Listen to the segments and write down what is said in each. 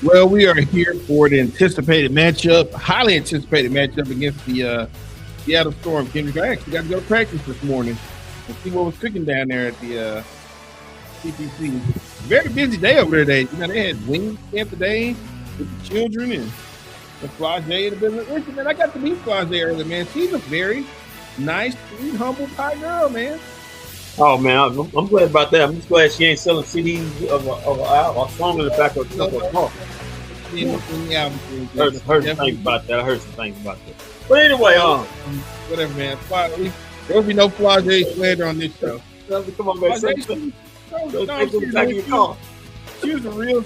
Well, we are here for the anticipated matchup, highly anticipated matchup against the Seattle Storm. Kendrick, I actually got to go to practice this morning and see what was cooking down there at the CPC. Very busy day over there today. They had wings camp today with the children and Flage in the business. Listen, man, I got to meet Flage earlier, man. She's a very nice, sweet, humble pie girl, man. Oh man, I'm glad about that. I'm just glad she ain't selling CDs of a song in the back of the car. Heard some things about that. I heard some things about that. But anyway, whatever, man. There will be no Flage slander on this show. Come on, man. She was real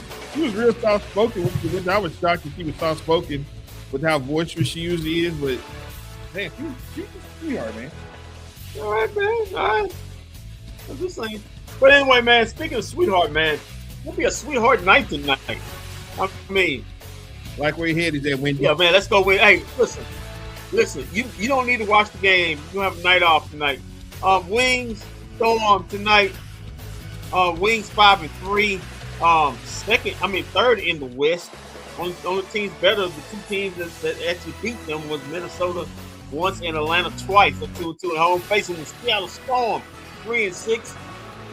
soft spoken, which I was shocked that she was soft spoken with how boisterous she usually is. But man, she's a sweetheart, man. All right, man. All right. I'm just saying. But anyway, man, speaking of sweetheart, man, it'll be a sweetheart night tonight. I mean, like where your head is at, Wendy. Yeah, man, let's go win. Hey, listen. You don't need to watch the game. You have a night off tonight. Wings Storm tonight. Wings 5-3. Third in the West. Only teams better. The two teams that actually beat them was Minnesota once and Atlanta twice. So 2-2 at home, facing the Seattle Storm. 3-6.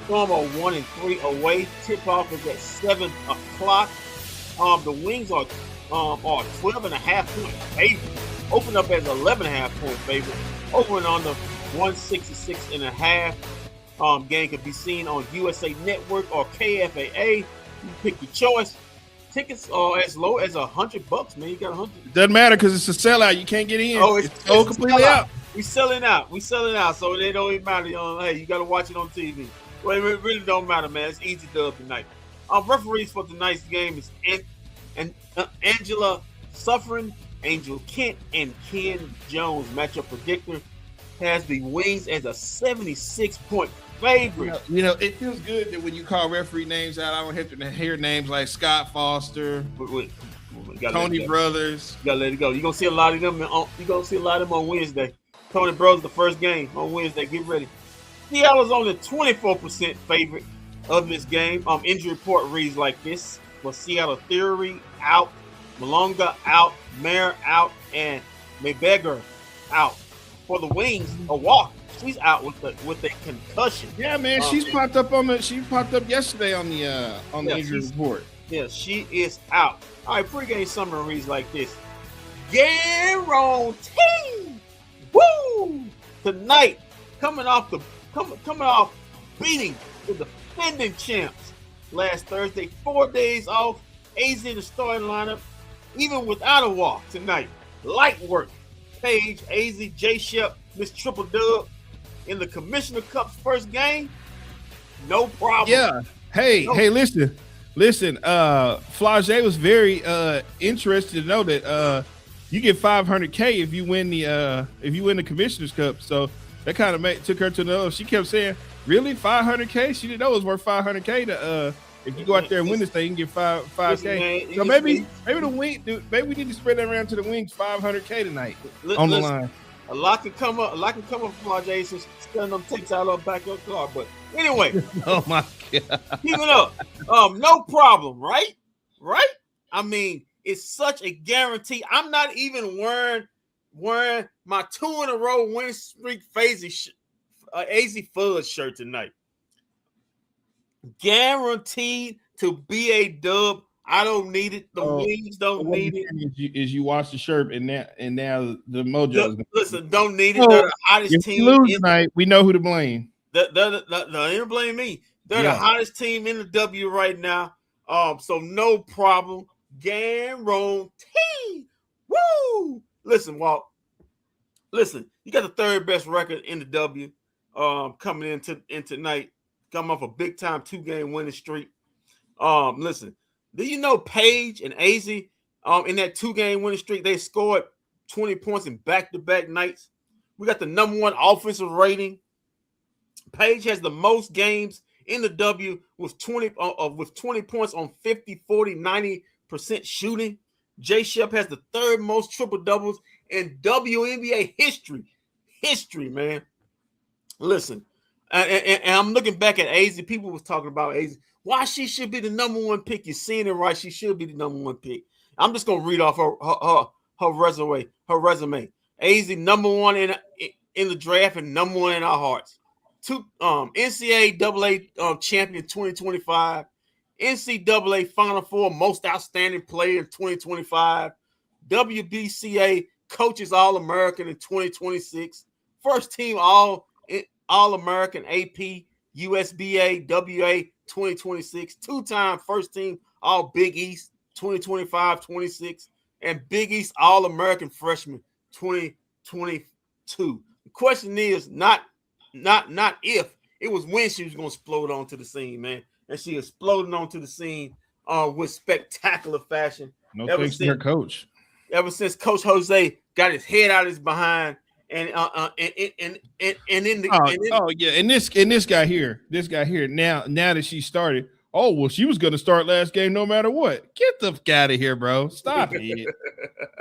Storm are 1-3 away. Tip off is at 7 o'clock. The Wings are 12.5 point favorite. Open up as 11.5 point favorite. Over and under 166.5. Game can be seen on USA Network or KFAA. You pick your choice. Tickets are as low as $100, man. You got 100. It doesn't matter because it's a sellout. You can't get in. Oh, it's completely out. We selling out, so it don't even matter. Hey, you got to watch it on TV. Well, it really don't matter, man. It's easy dub tonight. Referees for tonight's game is Angela Suffering, Angel Kent, and Ken Jones. Matchup predictor has the Wings as a 76-point favorite. It feels good that when you call referee names out, I don't have to hear names like Scott Foster, Tony Brothers. You gotta let it go. You're gonna see a lot of them. You're gonna see a lot of them on Wednesday. Tony Brothers, the first game on Wednesday. Get ready. Seattle's only 24% favorite of this game. Injury report reads like this: for Seattle, Theory out, Malonga out, Mayer out, and Mayberger out. For the Wings, a walk. She's out with a concussion. Yeah, man, she popped up yesterday on the injury report. Yeah, she is out. All right, pregame summary reads like this: guarantee. Woo! Tonight, coming off beating the defending champs last Thursday, 4 days off. AZ in the starting lineup, even without a walk tonight. Light work. Page, AZ, J Shep, Miss Triple Dub in the Commissioner Cup's first game. No problem. Yeah. Hey, listen. Flage was very interested to know that you get $500K if you win the Commissioner's Cup. So that kind of took her to know. She kept saying, "Really, $500K?" She didn't know it was worth $500K to if you go out there and win this thing, you get $5K. So maybe the Wings, maybe we need to spread that around to the Wings $500K tonight on the line. A lot can come up from Flage since selling them takes out of the back of the car. But anyway, oh my God, keep it up. No problem, right? I mean, it's such a guarantee. I'm not even wearing my 2 in a row win streak AZ Fuzz shirt tonight. Guaranteed to be a dub. I don't need it. The Wings don't need it. Is you watch the shirt and now the mojo. Listen, don't need it. They're the hottest team. If we lose tonight, we know who to blame. They don't blame me. They're the hottest team in the W right now. So no problem. Guarantee. Woo! Listen, Walt. Listen, you got the third best record in the W. Coming in tonight. Coming off a big time 2-game winning streak. Listen. Do you know Paige and AZ in that 2-game winning streak, they scored 20 points in back-to-back nights? We got the number 1 offensive rating. Paige has the most games in the W with 20 points on 50, 40, 90% shooting. J Shep has the third most triple-doubles in WNBA history. Man. Listen, And I'm looking back at AZ. People was talking about AZ. Why she should be the #1 pick? You're seeing it right. She should be the #1 pick. I'm just gonna read off her resume. Her resume. AZ #1 in the draft and #1 in our hearts. NCAA champion 2025. NCAA Final Four most outstanding player in 2025. WBCA coaches All-American in 2026. First team All-American AP USBA WA 2026. Two-time first team All Big East 2025-26 and Big East All-American freshman 2022. The question is not if, it was when she was going to explode onto the scene, man. And she exploded onto the scene with spectacular fashion. No thanks to her coach. Ever since Coach Jose got his head out of his behind, and this guy here now that she started. Oh well, she was going to start last game no matter what. Get the fuck out of here, bro. Stop it.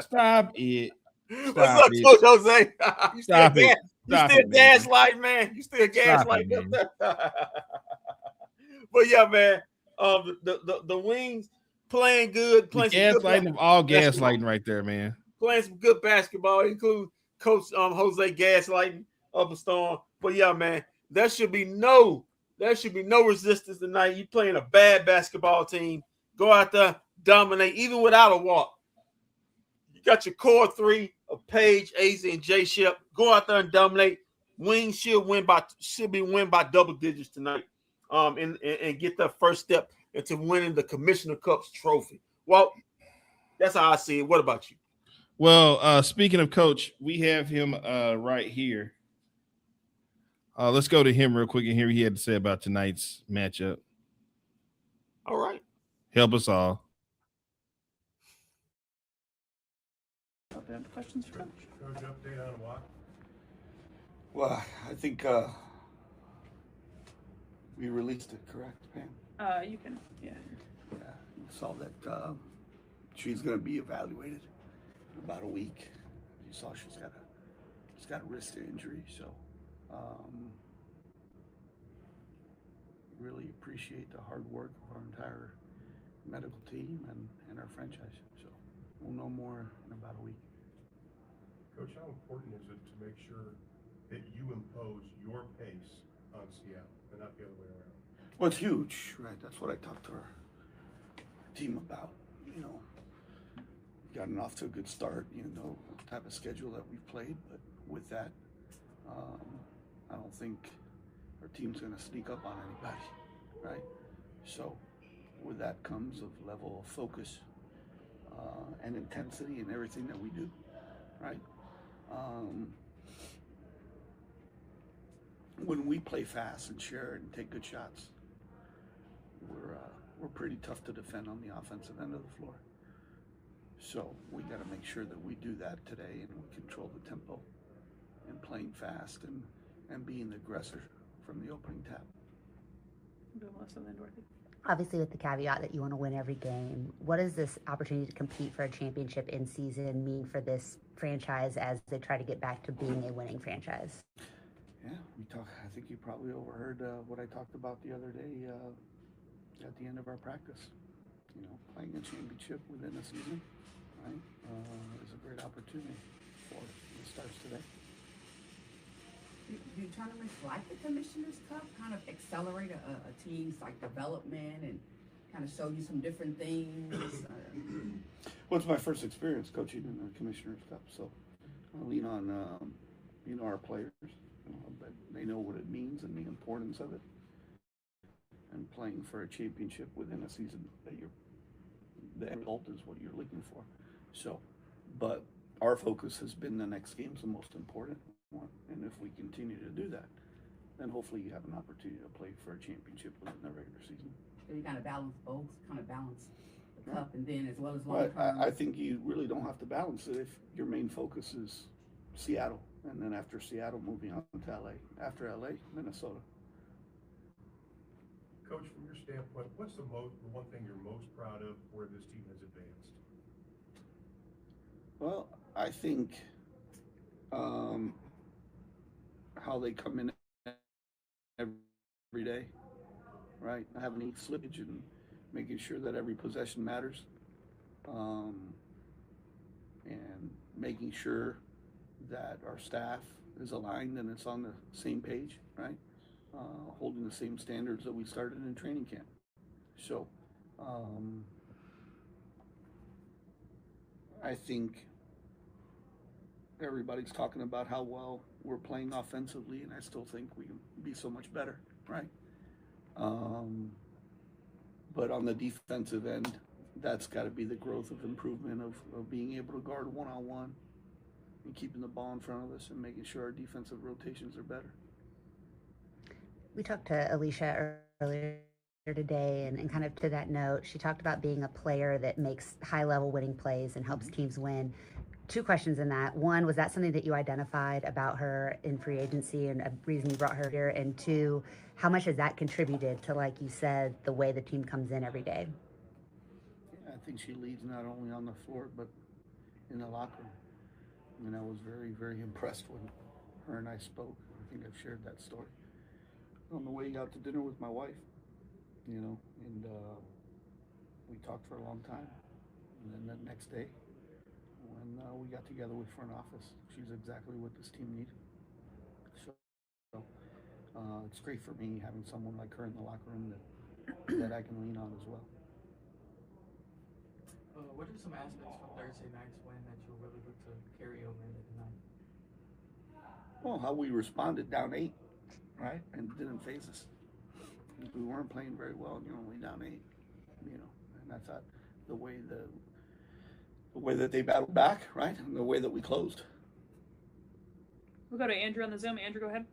Stop it. What's up, Coach Jose? You Stop it. You still gaslight, man. You still gaslight. But yeah, man. The Wings playing good. Playing gaslighting of all gaslighting right there, man. Playing some good basketball, including Coach Jose gaslighting of the Storm. But yeah, man, there should be no resistance tonight. You playing a bad basketball team. Go out there, dominate, even without a walk. You got your core three of Paige, AZ, and J Shep. Go out there and dominate. Wings should win by double digits tonight. And get the first step into winning the Commissioner Cup's trophy. Well, that's how I see it. What about you? Well, speaking of Coach, we have him right here. Let's go to him real quick and hear what he had to say about tonight's matchup. All right. Help us all. Questions for Coach? Coach, update on what? Well, I think we released it, correct, Pam? You can, yeah. Yeah, you saw that she's going to be evaluated in about a week. You saw she's got a wrist injury, so really appreciate the hard work of our entire medical team and our franchise. So we'll know more in about a week. Coach, how important is it to make sure that you impose your pace on Seattle and not the other way around? Well, it's huge, right? That's what I talked to our team about. You know, gotten off to a good start, the type of schedule that we've played, but with that, I don't think our team's going to sneak up on anybody, right? So with that comes a level of focus and intensity in everything that we do, right? When we play fast and share and take good shots, we're pretty tough to defend on the offensive end of the floor. So we got to make sure that we do that today and we control the tempo and playing fast and being the aggressor from the opening tap. Obviously, with the caveat that you want to win every game, what does this opportunity to compete for a championship in season mean for this franchise as they try to get back to being a winning franchise? Yeah, I think you probably overheard what I talked about the other day at the end of our practice. Playing a championship within a season, right, is a great opportunity for it. It starts today. Do tournaments like the Commissioner's Cup kind of accelerate a team's development and kind of show you some different things? Well, it's my first experience coaching in the Commissioner's Cup, so I lean on our players. But they know what it means and the importance of it, and playing for a championship within a season the end result is what you're looking for. So, but our focus has been the next game's the most important one, and if we continue to do that, then hopefully you have an opportunity to play for a championship within the regular season. So you kind of balance both, the cup and then as well as long term. I think you really don't have to balance it if your main focus is Seattle, and then after Seattle, moving on to LA. After LA, Minnesota. Coach, from your standpoint, what's the one thing you're most proud of where this team has advanced? Well, I think how they come in every day, right? Not having any slippage and making sure that every possession matters, and making sure that our staff is aligned and it's on the same page, right? Holding the same standards that we started in training camp. So, I think everybody's talking about how well we're playing offensively, and I still think we can be so much better, right? But on the defensive end, that's got to be the growth of improvement of being able to guard one-on-one and keeping the ball in front of us and making sure our defensive rotations are better. We talked to Alicia earlier today, and kind of to that note, she talked about being a player that makes high-level winning plays and helps teams win. Two questions in that. One, was that something that you identified about her in free agency and a reason you brought her here? And two, how much has that contributed to, like you said, the way the team comes in every day? I think she leads not only on the floor, but in the locker room. I mean, I was very, very impressed when her and I spoke. I think I've shared that story. On the way out to dinner with my wife, and we talked for a long time. And then the next day, when we got together with front office, she's exactly what this team needed. So it's great for me having someone like her in the locker room that I can lean on as well. What are some aspects from Thursday night's win that you'll really look to carry over into tonight? Well, how we responded down 8, right, and it didn't phase us. We weren't playing very well, and you're only down 8, and I thought the way that they battled back, right, and the way that we closed. We'll go to Andrew on the Zoom. Andrew, go ahead.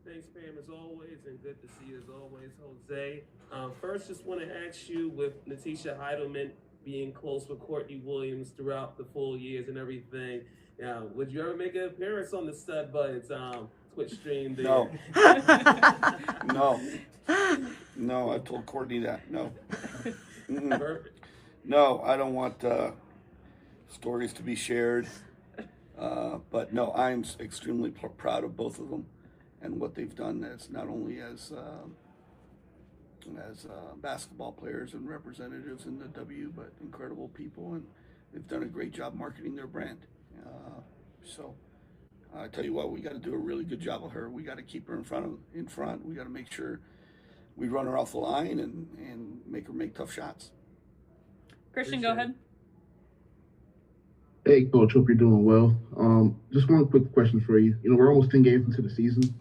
Thanks, Pam, as always, and good to see you as always, Jose. First, just want to ask you, with Natisha Heidelman being close with Courtney Williams throughout the full years and everything, would you ever make an appearance on the Stud Buds Twitch stream there? No. No, I told Courtney that. No. Perfect. No, I don't want stories to be shared. But no, I'm extremely proud of both of them and what they've done as not only as basketball players and representatives in the W, but incredible people, and they've done a great job marketing their brand. So I tell you what, we got to do a really good job of her. We got to keep her in front. We got to make sure we run her off the line and make her make tough shots. Christian, go ahead. Hey, Coach. Hope you're doing well. Just one quick question for you. We're almost 10 games into the season.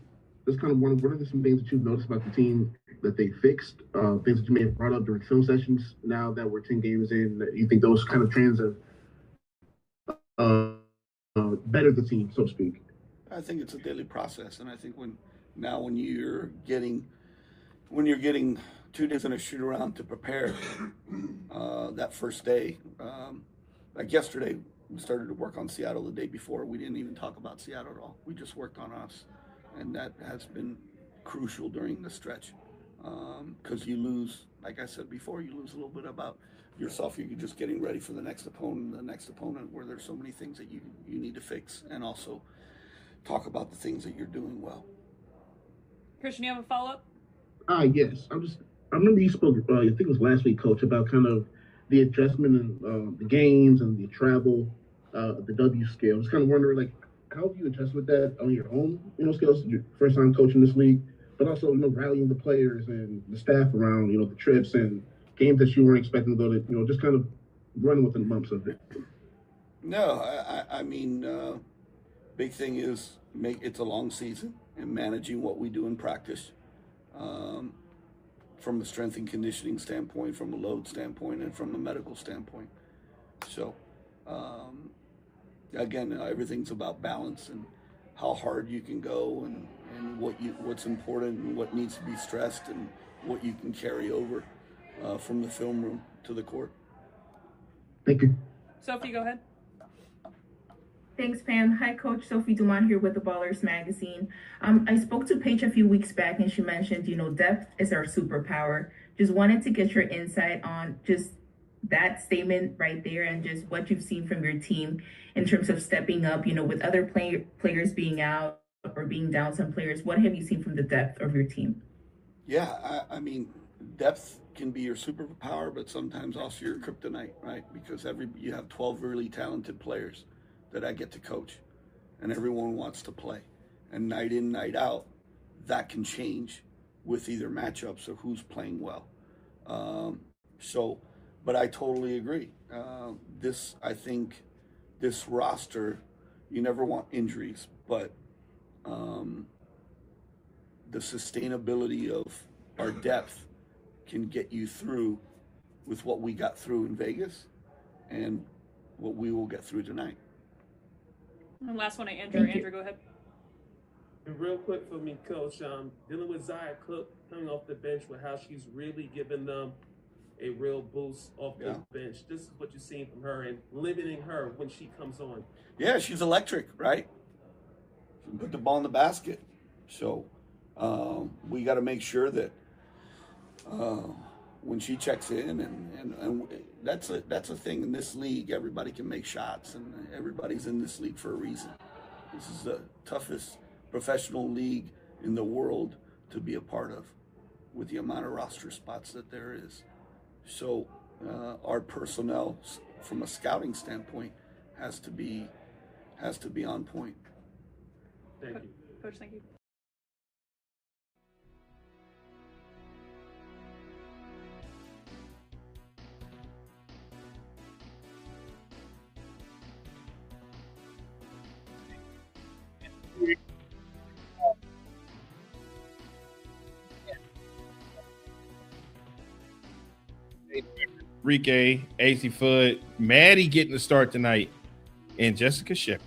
Just kind of wondering, what are some things that you've noticed about the team that they fixed, things that you may have brought up during film sessions now that we're 10 games in, that you think those kind of trends have bettered the team, so to speak? I think it's a daily process, and I think when you're getting 2 days in a shoot around to prepare that first day, like yesterday, we started to work on Seattle the day before. We didn't even talk about Seattle at all. We just worked on us, and that has been crucial during the stretch, because you lose, like I said before, you lose a little bit about yourself. You're just getting ready for the next opponent, where there's so many things that you need to fix, and also talk about the things that you're doing well. Christian, you have a follow-up? Yes. I remember you spoke, I think it was last week, Coach, about kind of the adjustment in the games and the travel, the W scale. Just kind of wondering, like, how have you adjusted with that on your own, skills, your first time coaching this league, but also, rallying the players and the staff around, the trips and games that you weren't expecting to go to, just kind of running with the bumps of it. No, I mean, big thing is it's a long season and managing what we do in practice, from a strength and conditioning standpoint, from a load standpoint, and from a medical standpoint. So, again, everything's about balance and how hard you can go, and what's important and what needs to be stressed, and what you can carry over from the film room to the court. Thank you. Sophie, go ahead. Thanks, Pam. Hi, Coach. Sophie Dumont here with the Ballers Magazine. I spoke to Paige a few weeks back, and she mentioned, depth is our superpower. Just wanted to get your insight on just that statement right there, and just what you've seen from your team in terms of stepping up, with other players being out, or being down some players? What have you seen from the depth of your team? Yeah, I mean, depth can be your superpower, but sometimes also your kryptonite, right? Because you have 12 really talented players that I get to coach, and everyone wants to play. And night in, night out, that can change with either matchups or who's playing well. So, but I totally agree. I think this roster, you never want injuries, but the sustainability of our depth can get you through with what we got through in Vegas and what we will get through tonight. And last one, Andrew. Andrew, go ahead. And real quick for me, Coach, dealing with Zaya Cook coming off the bench with how she's really given them a real boost off the bench. This is what you're seeing from her and limiting her when she comes on. Yeah, she's electric, right? She can put the ball in the basket. So we got to make sure that when she checks in, and that's a thing in this league. Everybody can make shots, and everybody's in this league for a reason. This is the toughest professional league in the world to be a part of, with the amount of roster spots that there is. So our personnel, from a scouting standpoint, has to be on point. Thank you, Coach. Thank you. Enrique, AC Foot, Maddie getting the start tonight, and Jessica Shepard.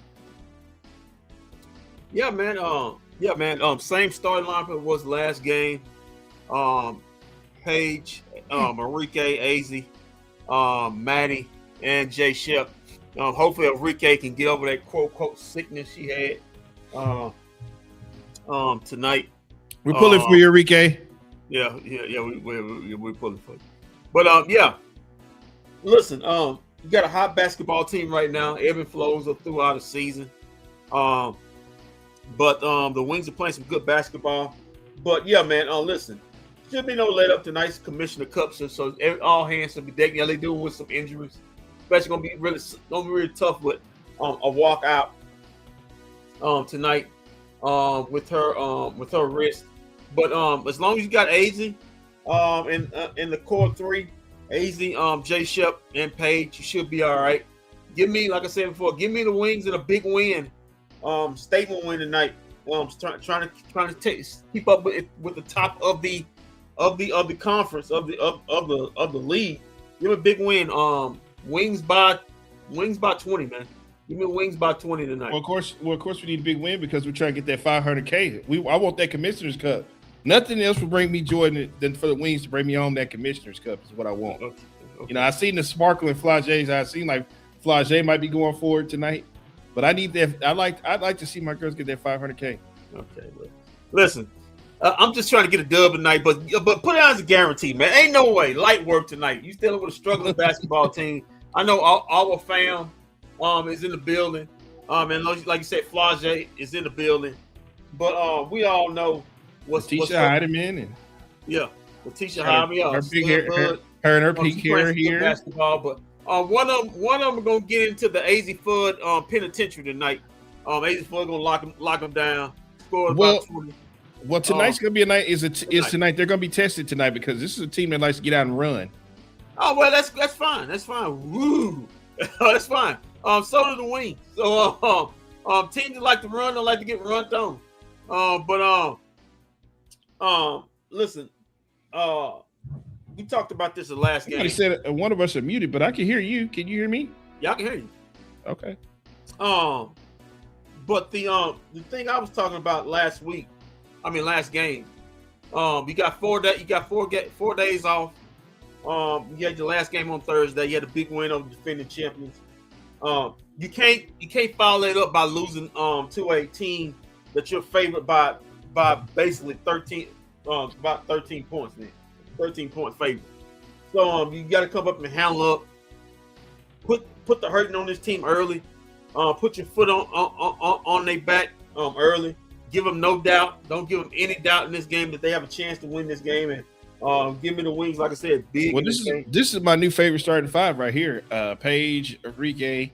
Yeah, man. Same starting lineup it was last game. Paige, Enrique, Az, Maddie, and Jay Shep. Hopefully Enrique can get over that quote unquote sickness she had tonight. We're pulling for you, Enrique. Yeah, we're pulling for you. But listen, you got a hot basketball team right now. Ebb and flows up throughout the season. But the Wings are playing some good basketball. But yeah, man, listen, should be no let up tonight's Commissioner Cup, so all hands will be taken. Yeah, they doing with some injuries, especially gonna be really tough with a walk out tonight with her wrist. But as long as you got Az in the core three, Az, Jay Shep, and Paige, you should be all right. Give me, like I said before, give me the Wings and a big win, statement win tonight. Trying to keep up with the top of the conference of the league. Give me a big win. Wings by 20, man. Give me Wings by 20 tonight. Well, of course, we need a big win because we're trying to get that 500K. I want that Commissioner's Cup. Nothing else will bring me joy than for the Wings to bring me home that Commissioner's Cup is what I want. Okay. You know, I seen the sparkle in Flagey's. I seen like Flagey might be going forward tonight, but I need that. I'd like to see my girls get that 500K. Okay, listen, I'm just trying to get a dub tonight, but put it out as a guarantee, man. Ain't no way light work tonight. You still with a struggling basketball team. I know our fam is in the building. And like you said, Flagey is in the building, but we all know. Letitia Heidemann and Letitia Heidemann, her big hair, her and her pink hair here. Basketball, but one of them are gonna get into the Az Fudd penitentiary tonight. Az Fudd gonna lock him down. Score about 20. Well, tonight's gonna be a night. Is tonight? They're gonna be tested tonight because this is a team that likes to get out and run. Oh well, that's fine. That's fine. Woo, that's fine. So do the Wings. So teams that like to run don't like to get run on. Listen, we talked about this the last game. Somebody said one of us are muted, but I can hear you. Can you hear me? Yeah, I can hear you. Okay. But the thing I was talking about last game, you got 4 days off. You had your last game on Thursday. You had a big win over the defending champions. You can't follow it up by losing to a team that you're favored by basically 13 about 13 points then. 13-point favorite. So you got to come up and handle up. Put the hurting on this team early. Put your foot on their back early. give them no doubt. Don't give them any doubt in this game that they have a chance to win this game. And give me the Wings, like I said, big. Well, this is my new favorite starting five right here. Paige, Enrique,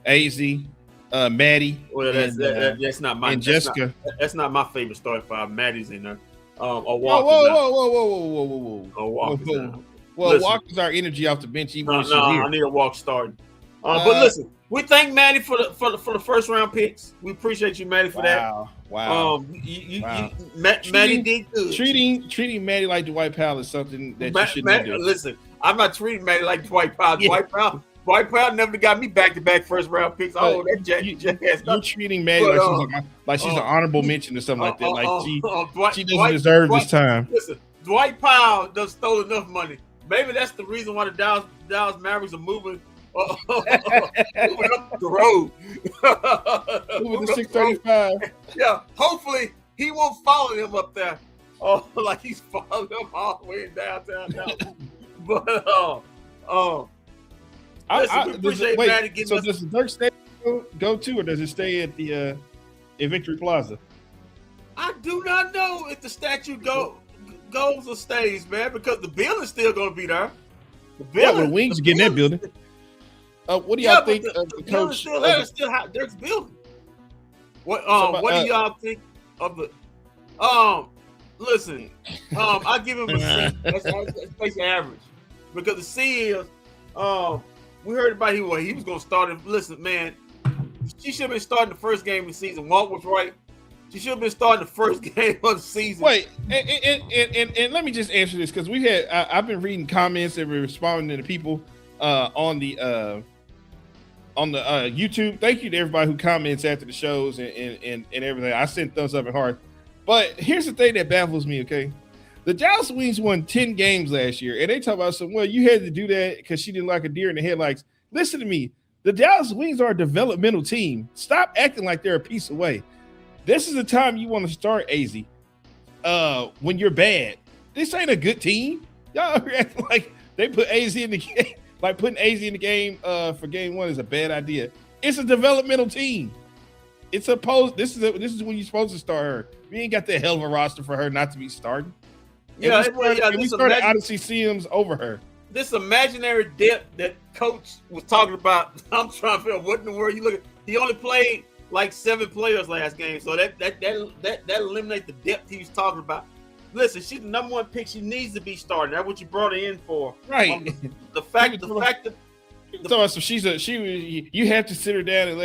AZ, Maddie. Well, that's not my and Jessica. That's not my favorite starting five. Maddie's in there. Or Whoa. Well, Listen. Walker's our energy off the bench. Even when she's here. I need a Walk starting. But listen, we thank Maddie for the first round picks. We appreciate you, Maddie, for that. Wow. Maddie did good. Treating Maddie like Dwight Powell is something that you shouldn't do. Listen, I'm not treating Maddie like Dwight Powell. Yeah. Dwight Powell never got me back-to-back first-round picks. That jackass. You're treating Maddie like she's an honorable mention or something like that. Like she doesn't deserve this time. Listen, Dwight Powell done stole enough money. Maybe that's the reason why the Dallas Mavericks are moving up the road. Moving to 635. Yeah, hopefully he won't follow him up there. Like he's following him all the way in downtown now. But we appreciate Maddie getting us. Does the Dirk Stadium go to, or does it stay at the at Victory Plaza? I do not know if the statue goes or stays, man, because the building's still going to be there. The Wings get in that building. What do y'all think of the coach? Still there. It's still Dirk's building. What do y'all think of the? Listen, I give him a C. That's basically average, because the C is we heard about he was going to start it. Listen, man, she should have been starting the first game of the season. Walt was right. She should have been starting the first game of the season. Wait, and let me just answer this, because I've been reading comments and responding to people on the YouTube. Thank you to everybody who comments after the shows and everything. I send thumbs up and heart. But here's the thing that baffles me, okay? The Dallas Wings won 10 games last year, and they talk about you had to do that because she didn't like a deer in the headlights. Listen to me. The Dallas Wings are a developmental team. Stop acting like they're a piece away. This is the time you want to start AZ when you're bad. This ain't a good team. Y'all are acting like they put AZ in the game. Like putting AZ in the game for game one is a bad idea. It's a developmental team. It's supposed. This is when you're supposed to start her. We ain't got that hell of a roster for her not to be starting. Yeah, we started Odyssey Sims over her. This imaginary depth that coach was talking about. I'm trying to figure out what in the world you look at. He only played like 7 players last game, so that eliminates the depth he was talking about. Listen, she's the number 1 pick. She needs to be starting. That's what you brought her in for, right? The fact that you have to sit her down and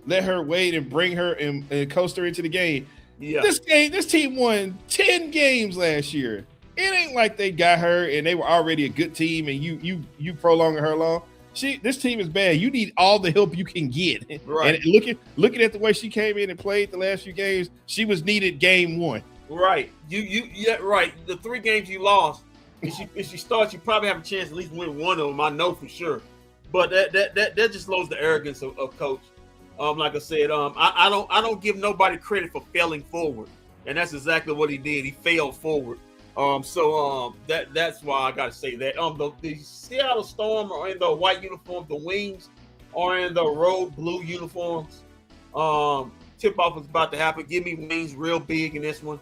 let her wait and bring her and coast her into the game. Yeah, this team won 10 games last year. It ain't like they got her and they were already a good team and you prolonging her along. This team is bad. You need all the help you can get. Right. And looking at the way she came in and played the last few games, she was needed game 1. Right. Yeah, right. The 3 games you lost, if she starts, you probably have a chance to at least win one of them. I know for sure. But that just shows the arrogance of coach. Like I said, I don't give nobody credit for failing forward, and that's exactly what he did. He failed forward. That's why I gotta say that. The Seattle Storm are in the white uniforms. The Wings are in the road blue uniforms. Tip-off is about to happen. Give me Wings real big in this one.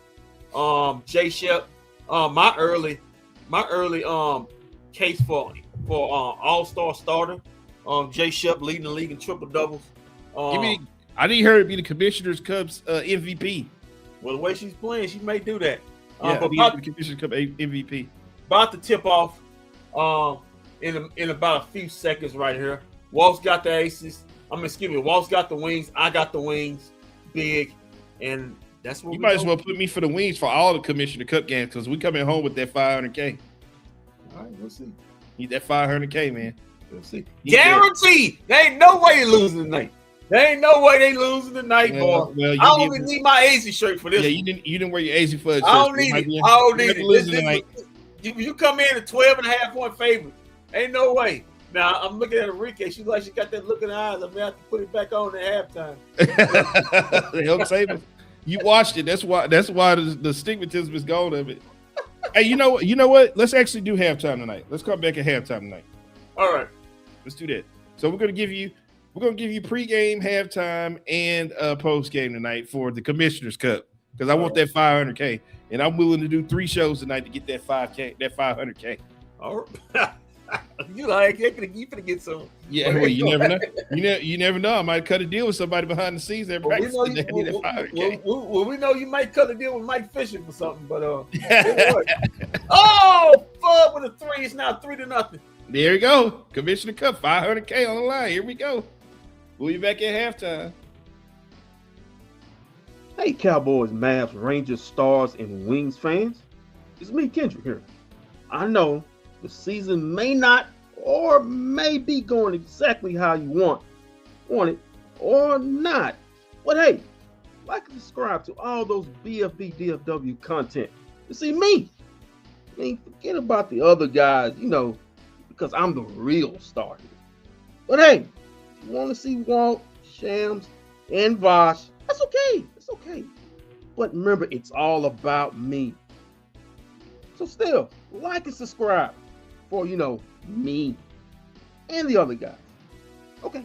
Jay Shep, my early case for all-star starter. Jay Shep leading the league in triple doubles. I need her to be the Commissioner's Cup's MVP. Well, the way she's playing, she may do that. Yeah, but the Commissioner's Cup MVP. About to tip off in about a few seconds right here. Walt's got the aces. Walt's got the Wings. I got the Wings. Big. And that's what you might as well put me for the Wings for all the Commissioner Cup games, because we coming home with that $500K. All right, we'll see. Need that $500K, man. We'll see. Guaranteed. There ain't no way you're losing tonight. There ain't no way they losing tonight, boy. Well, I only need my AZ shirt for this. Yeah, you didn't wear your AZ for it. I don't need it. I don't need it. You come in at 12.5 point favorite. Ain't no way. Now I'm looking at Enrique. She's like she got that look in her eyes. I'm gonna have to put it back on at halftime. They help save us. You watched it. That's why the stigmatism is gone of it. Hey, you know what? Let's actually do halftime tonight. Let's come back at halftime tonight. All right. Let's do that. So we're gonna give you pregame, halftime, and post game tonight for the Commissioner's Cup. because I want that 500K, and I'm willing to do 3 shows tonight to get that 500K. All right. You like you finna get some. Yeah, well, you never know. You never know. I might cut a deal with somebody behind the scenes that practice today. Well, we know you might cut a deal with Mike Fisher for something, but oh, fuck with a 3. It's now 3-0. There you go. Commissioner Cup, 500K on the line. Here we go. We'll be back at halftime. Hey, Cowboys, Mavs, Rangers, Stars, and Wings fans. It's me, Kendrick, here. I know the season may not or may be going exactly how you want it or not. But hey, like and subscribe to all those bFb DFW content. You see me? I mean, forget about the other guys, because I'm the real star here. But hey, if you want to see Walt, Shams, and Vosh, that's okay. It's okay. But remember, it's all about me. So still, like and subscribe for, me and the other guys. Okay.